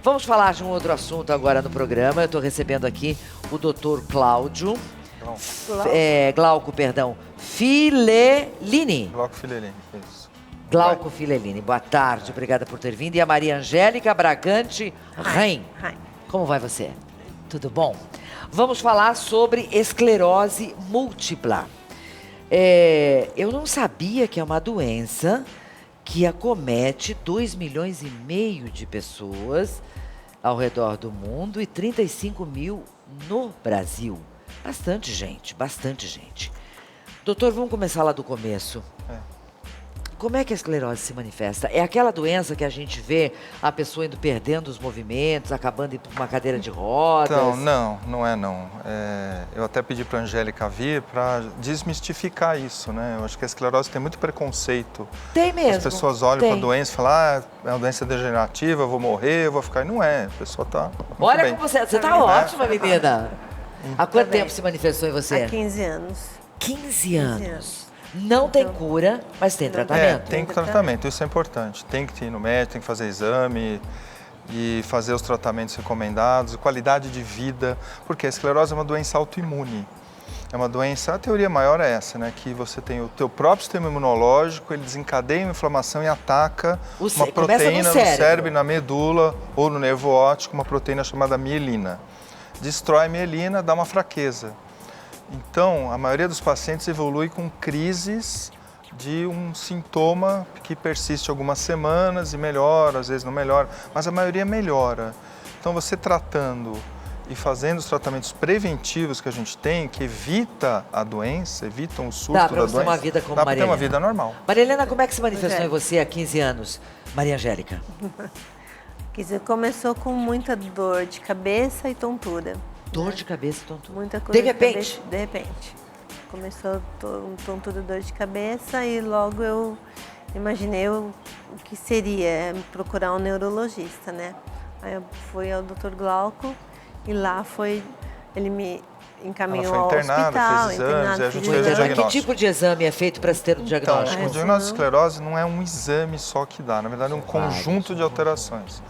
Vamos falar de um outro assunto agora no programa. Eu estou recebendo aqui o Dr. Glauco Filelini. Glauco Filelini, isso. Glauco Filelini, boa tarde, obrigada por ter vindo. E a Maria Angélica Bragante Reim. Como vai você? Tudo bom? Vamos falar sobre esclerose múltipla. Eu não sabia que é uma doença que acomete 2,5 milhões de pessoas ao redor do mundo e 35 mil no Brasil. Bastante gente, bastante gente. Doutor, vamos começar lá do começo. Como é que a esclerose se manifesta? É aquela doença que a gente vê a pessoa indo perdendo os movimentos, acabando indo para uma cadeira de rodas? Então, não é não. Eu até pedi para a Angélica vir para desmistificar isso, né? Eu acho que a esclerose tem muito preconceito. Tem mesmo. As pessoas olham para a doença e falam, é uma doença degenerativa, eu vou morrer, eu vou ficar... E não é, a pessoa está... Olha como você está ótima, menina. Há quanto tempo se manifestou em você? Há 15 anos. 15 anos. Não tem cura, mas tem tratamento. Tem tratamento, isso é importante. Tem que ir no médico, tem que fazer exame e fazer os tratamentos recomendados, qualidade de vida, porque a esclerose é uma doença autoimune. É uma doença, a teoria maior é essa, né? Que você tem o teu próprio sistema imunológico, ele desencadeia uma inflamação e ataca uma proteína no cérebro, na medula ou no nervo óptico, uma proteína chamada mielina. Destrói a mielina, dá uma fraqueza. Então, a maioria dos pacientes evolui com crises de um sintoma que persiste algumas semanas e melhora, às vezes não melhora, mas a maioria melhora. Então, você tratando e fazendo os tratamentos preventivos que a gente tem, que evita a doença, evitam o surto da doença. Dá para ter uma vida como Maria Helena. Dá para ter uma vida normal. Maria Helena, como é que se manifestou em você há 15 anos? Maria Angélica. Começou com muita dor de cabeça e tontura. Dor de cabeça e tontura? Muita coisa de repente? De repente. Começou tontura, dor de cabeça e logo eu imaginei o que seria procurar um neurologista, né? Aí eu fui ao Dr. Glauco e lá ele me encaminhou ao hospital. Fez exames, a gente fez o diagnóstico. Que tipo de exame é feito para se ter um diagnóstico? Então, o diagnóstico de esclerose não é um exame só que dá, na verdade é um conjunto de alterações.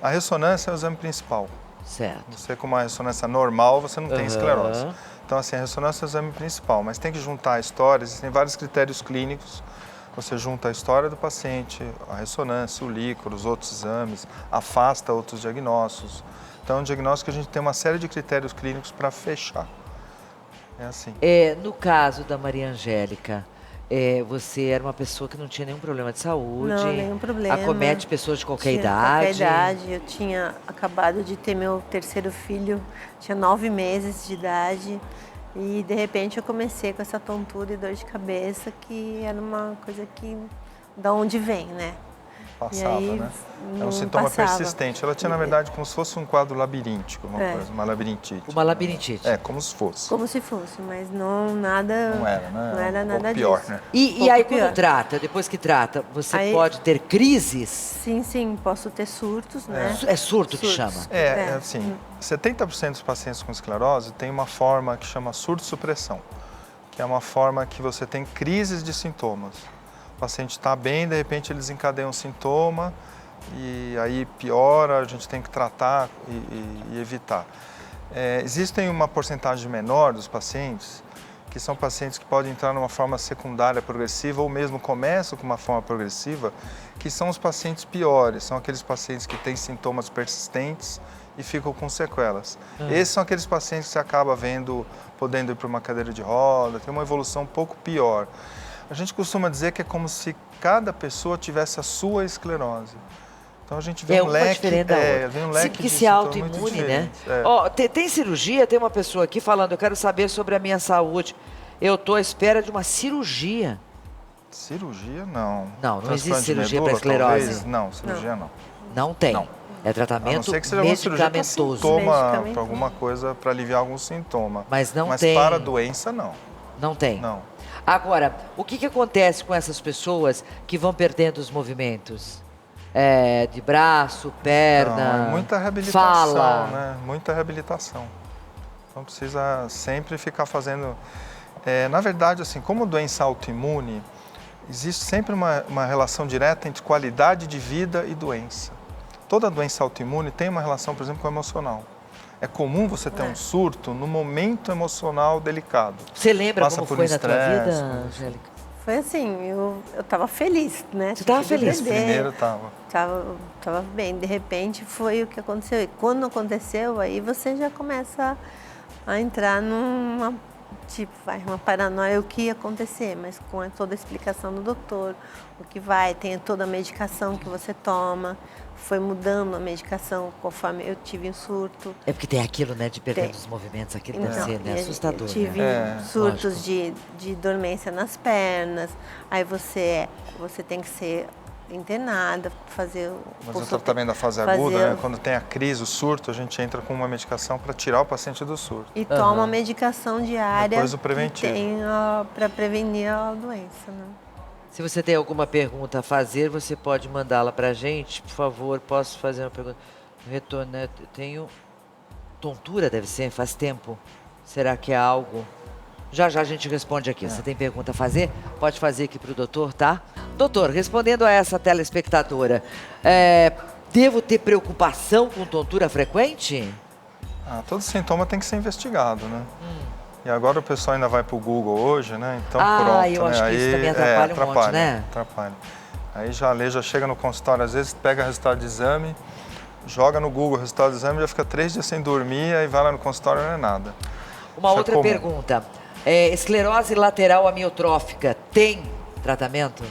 A ressonância é o exame principal. Certo. Você com uma ressonância normal, você não tem esclerose. Então, assim, a ressonância é o exame principal, mas tem que juntar a história, existem vários critérios clínicos. Você junta a história do paciente, a ressonância, o líquor, os outros exames, afasta outros diagnósticos. Então, é um diagnóstico que a gente tem uma série de critérios clínicos para fechar. É assim. No caso da Maria Angélica, você era uma pessoa que não tinha nenhum problema de saúde? Não, nenhum problema. Acomete pessoas de qualquer idade? De qualquer idade. Eu tinha acabado de ter meu terceiro filho, tinha 9 meses de idade. E, de repente, eu comecei com essa tontura e dor de cabeça, que era uma coisa que, da onde vem, né? Passava, né? É um sintoma persistente. Ela tinha, na verdade, como se fosse um quadro labiríntico, uma labirintite. Uma labirintite. Como se fosse. Como se fosse, mas nada... Não era, né? Não era nada pior, disso. Né? E aí, quando trata, depois que trata, você pode ter crises? Sim, posso ter surtos, né? É surto que chama? Assim, 70% dos pacientes com esclerose tem uma forma que chama surto-supressão, que é uma forma que você tem crises de sintomas. O paciente está bem, de repente ele desencadeia um sintoma e aí piora, a gente tem que tratar e evitar. Existem uma porcentagem menor dos pacientes, que são pacientes que podem entrar numa forma secundária progressiva ou mesmo começam com uma forma progressiva, que são os pacientes piores, são aqueles pacientes que têm sintomas persistentes e ficam com sequelas. Esses são aqueles pacientes que você acaba vendo, podendo ir para uma cadeira de roda, tem uma evolução um pouco pior. A gente costuma dizer que é como se cada pessoa tivesse a sua esclerose. Então a gente vê um leque, vem um leque que se autoimune, né? Tem cirurgia, tem uma pessoa aqui falando, eu quero saber sobre a minha saúde. Eu estou à espera de uma cirurgia. Cirurgia, não. Não existe cirurgia para esclerose? Talvez? Não, cirurgia não. Não tem? Não. É tratamento a não ser que seja uma cirurgia para sintoma, para alguma coisa, para aliviar algum sintoma. Mas não Mas tem. Mas para a doença, não. Não tem? Não. Agora, o que acontece com essas pessoas que vão perdendo os movimentos? De braço, perna, muita reabilitação, fala. Né? Muita reabilitação. Então precisa sempre ficar fazendo... na verdade, assim, como doença autoimune, existe sempre uma relação direta entre qualidade de vida e doença. toda doença autoimune tem uma relação, por exemplo, com o emocional. É comum você ter um surto no momento emocional delicado. Você lembra Passa como por foi na tua vida, estresse, Angélica? Foi assim, eu tava feliz, né? Você tava feliz? Primeiro tava. Tava bem, de repente foi o que aconteceu. E quando aconteceu, aí você já começa a entrar numa, tipo, uma paranoia, o que ia acontecer, mas com toda a explicação do doutor, o que vai, tem toda a medicação que você toma, foi mudando a medicação conforme eu tive um surto. É porque tem aquilo, né, de perdendo os movimentos, aquilo deve ser, né, assustador. Eu tive surtos de dormência nas pernas, aí você tem que ser internada, fazer Mas o tratamento da fase aguda, né? Quando tem a crise, o surto, a gente entra com uma medicação para tirar o paciente do surto. E toma medicação diária depois o preventivo para prevenir a doença, né? Se você tem alguma pergunta a fazer, você pode mandá-la para a gente. Por favor, posso fazer uma pergunta? Retorno, né? Tenho tontura, deve ser, faz tempo. Será que é algo? Já já a gente responde aqui. Você tem pergunta a fazer? Pode fazer aqui para o doutor, tá? Doutor, respondendo a essa telespectadora, devo ter preocupação com tontura frequente? Todo sintoma tem que ser investigado, né? E agora o pessoal ainda vai para o Google hoje, né? Então pronto, eu acho né? que isso também atrapalha um monte, né? Atrapalha. Aí já chega no consultório, às vezes pega o resultado de exame, joga no Google o resultado do exame, já fica 3 dias sem dormir, aí vai lá no consultório e não é nada. Uma Isso outra pergunta. Esclerose lateral amiotrófica tem tratamento?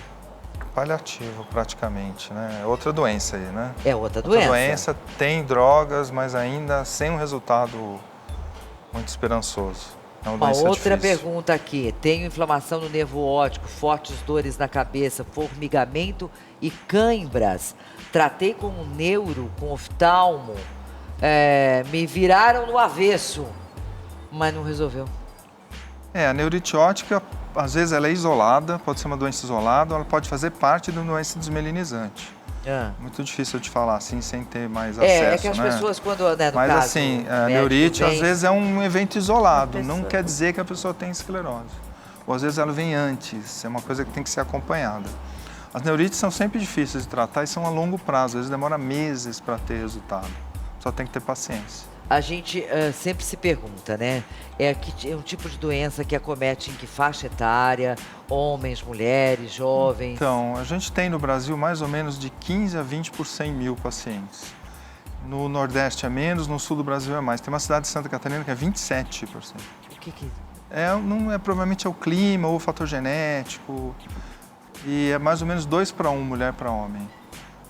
Paliativo, praticamente, né? É outra doença aí, né? É outra doença. Outra doença, tem drogas, mas ainda sem um resultado muito esperançoso. Uma outra pergunta aqui. Tenho inflamação no nervo óptico, fortes dores na cabeça, formigamento e cãibras. Tratei com um neuro, com oftalmo. Me viraram no avesso, mas não resolveu. A neurite óptica, às vezes ela é isolada, pode ser uma doença isolada, ou ela pode fazer parte de uma doença desmelinizante. Muito difícil de falar assim, sem ter mais acesso, é que as pessoas quando, né, no Mas caso, assim, a neurite às vezes é um evento isolado, não quer dizer que a pessoa tem esclerose. Ou às vezes ela vem antes, é uma coisa que tem que ser acompanhada. As neurites são sempre difíceis de tratar e são a longo prazo, às vezes demora meses para ter resultado. Só tem que ter paciência. A gente sempre se pergunta, né? É um tipo de doença que acomete em que faixa etária? Homens, mulheres, jovens? Então, a gente tem no Brasil mais ou menos de 15 a 20 por 100 mil pacientes. No Nordeste é menos, no Sul do Brasil é mais. Tem uma cidade de Santa Catarina que é 27%. O que que... Provavelmente é o clima ou o fator genético. E é mais ou menos 2 para 1, mulher para homem.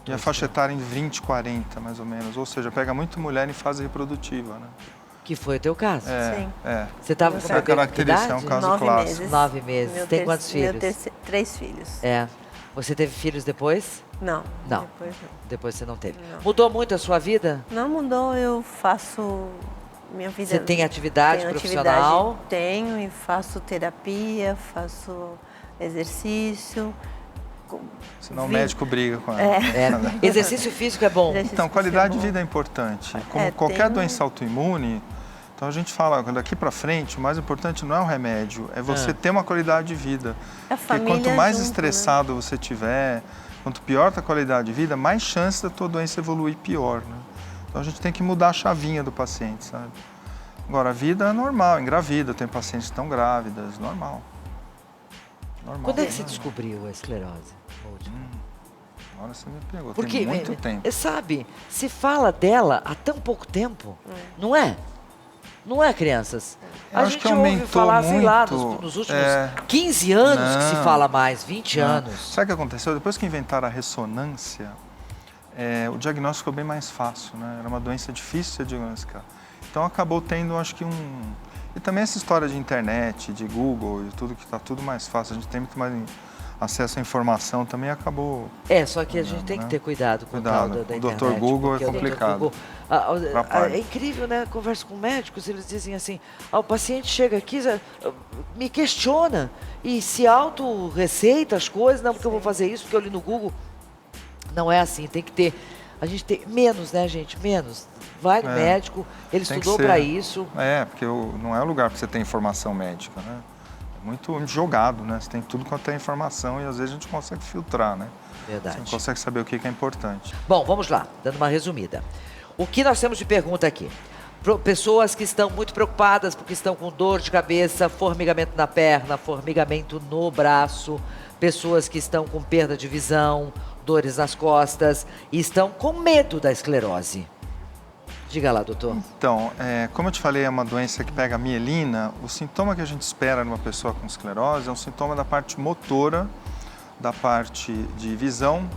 E a faixa etária em 20, 40, mais ou menos. Ou seja, pega muito mulher em fase reprodutiva, né? Que foi o teu caso? Sim. Você estava com essa característica, é um caso 9 clássico. meses. 9 meses. Tem quantos filhos? 3 filhos. Você teve filhos depois? Não. Não. Depois não. Depois você não teve. Não. Mudou muito a sua vida? Não mudou, eu faço minha vida. Você tem atividade profissional? Tenho e faço terapia, faço exercício. Senão o médico briga com ela. Exercício físico é bom. Então, qualidade de vida é importante. Como qualquer doença autoimune, então a gente fala, daqui para frente, o mais importante não é o remédio, é você ter uma qualidade de vida. Porque quanto mais estressado você tiver, quanto pior a qualidade de vida, mais chance da tua doença evoluir pior, né? Então a gente tem que mudar a chavinha do paciente, sabe? Agora, a vida é normal, engravida, tem pacientes que estão grávidas, normal. Quando é que você descobriu a esclerose múltipla? Agora você me pegou, porque, tem muito tempo. Sabe, se fala dela há tão pouco tempo, não é? Não é, crianças? A gente ouve falar, sei lá, nos últimos 15 anos que se fala mais, 20 anos. Sabe o que aconteceu? Depois que inventaram a ressonância, o diagnóstico ficou bem mais fácil, né? Era uma doença difícil de diagnosticar. Então acabou tendo, acho que E também essa história de internet, de Google e tudo, que está tudo mais fácil, a gente tem muito mais acesso à informação, também acabou... Só que a gente tem que ter cuidado com o tal da internet. O Dr. Google é complicado. É incrível, né? Converso com médicos, eles dizem assim, o paciente chega aqui, me questiona e se auto-receita as coisas, não, porque eu vou fazer isso, porque eu li no Google. Não é assim, tem que ter... A gente tem menos, né, gente? Menos. Vai no médico, ele estudou para isso. Porque não é o lugar para você ter informação médica, né? muito jogado, né? Você tem tudo quanto é informação e às vezes a gente consegue filtrar, né? Verdade. Você não consegue saber o que é importante. Bom, vamos lá, dando uma resumida. O que nós temos de pergunta aqui? Pessoas que estão muito preocupadas porque estão com dor de cabeça, formigamento na perna, formigamento no braço, pessoas que estão com perda de visão, dores nas costas e estão com medo da esclerose. Diga lá, doutor. Então, como eu te falei, é uma doença que pega a mielina. O sintoma que a gente espera numa pessoa com esclerose é um sintoma da parte motora, da parte de visão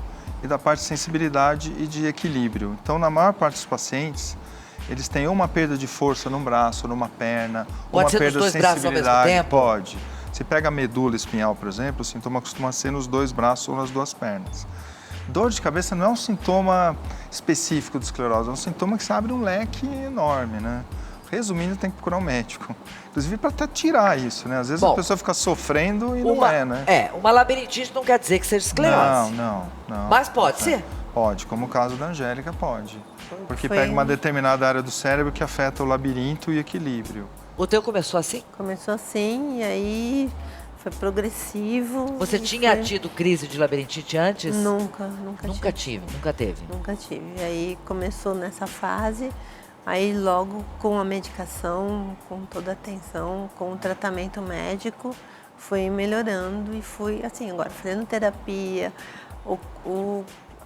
e da parte de sensibilidade e de equilíbrio. Então, na maior parte dos pacientes, eles têm uma perda de força num braço, numa perna, Pode uma ser perda nos de dois braços ao mesmo sensibilidade. tempo? Pode. Se pega a medula espinhal, por exemplo, o sintoma costuma ser nos dois braços ou nas duas pernas. Dor de cabeça não é um sintoma específico de esclerose, é um sintoma que se abre um leque enorme, né? Resumindo, tem que procurar um médico. Inclusive para até tirar isso, né? Às vezes a pessoa fica sofrendo e não é, né? Uma labirintite não quer dizer que seja esclerose. Não. Mas pode ser? Pode, como o caso da Angélica, pode. Porque pega uma determinada área do cérebro que afeta o labirinto e equilíbrio. O teu começou assim? Começou assim e aí foi progressivo. Você tinha tido crise de labirintite antes? Nunca Nunca teve. Nunca tive. Aí começou nessa fase, aí logo com a medicação, com toda a atenção, com o tratamento médico, foi melhorando e fui assim, agora fazendo terapia,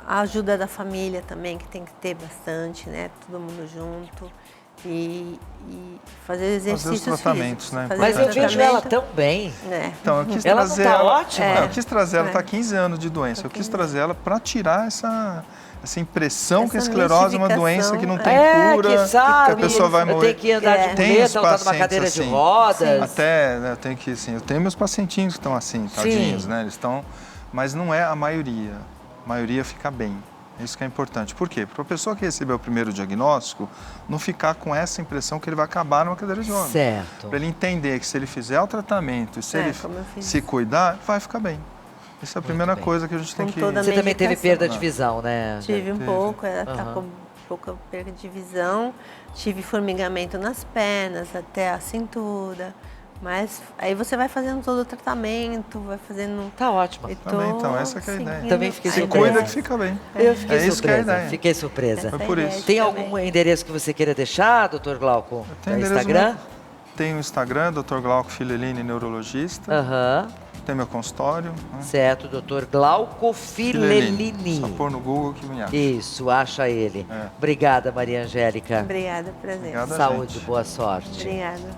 a ajuda da família também, que tem que ter bastante, né? Todo mundo junto. E fazer exercícios fazer os tratamentos, físicos, né? Mas eu vejo ela tão bem. Então, eu quis ela trazer não tá ela. ótima? Eu quis trazer ela, está há 15 anos de doença. Eu quis trazer ela para tirar essa impressão que a esclerose é uma doença que não tem cura, que sabe, a pessoa vai morrer. Tem que andar de muleta, ou tá numa cadeira de rodas. Até, né, eu tenho meus pacientinhos que estão assim, tadinhos, né? Eles estão, mas não é a maioria. A maioria fica bem. Isso que é importante. Por quê? Para a pessoa que recebeu o primeiro diagnóstico, não ficar com essa impressão que ele vai acabar numa cadeira de rodas. Certo. Para ele entender que se ele fizer o tratamento e se ele se cuidar, vai ficar bem. Essa é a primeira coisa que a gente tem que... Você também teve perda de visão, né? Tive um pouco, ela tá com pouca perda de visão. Tive formigamento nas pernas, até a cintura. Mas aí você vai fazendo todo o tratamento, vai fazendo... Tá ótimo. Também, então, essa que é a ideia. Também fiquei surpresa. Se cuida que fica bem. Eu fiquei surpresa. Isso que é a ideia. Fiquei surpresa. Foi por isso. Tem algum endereço que você queira deixar, doutor Glauco? Tem Instagram? Tem o Instagram, Dr. Glauco Filelini, neurologista. Tem meu consultório. Certo, doutor Glauco Filelini. Só pôr no Google que me acha. Isso, acha ele. Obrigada, Maria Angélica. Obrigada, prazer. Obrigada, Saúde, gente. boa sorte. Obrigada.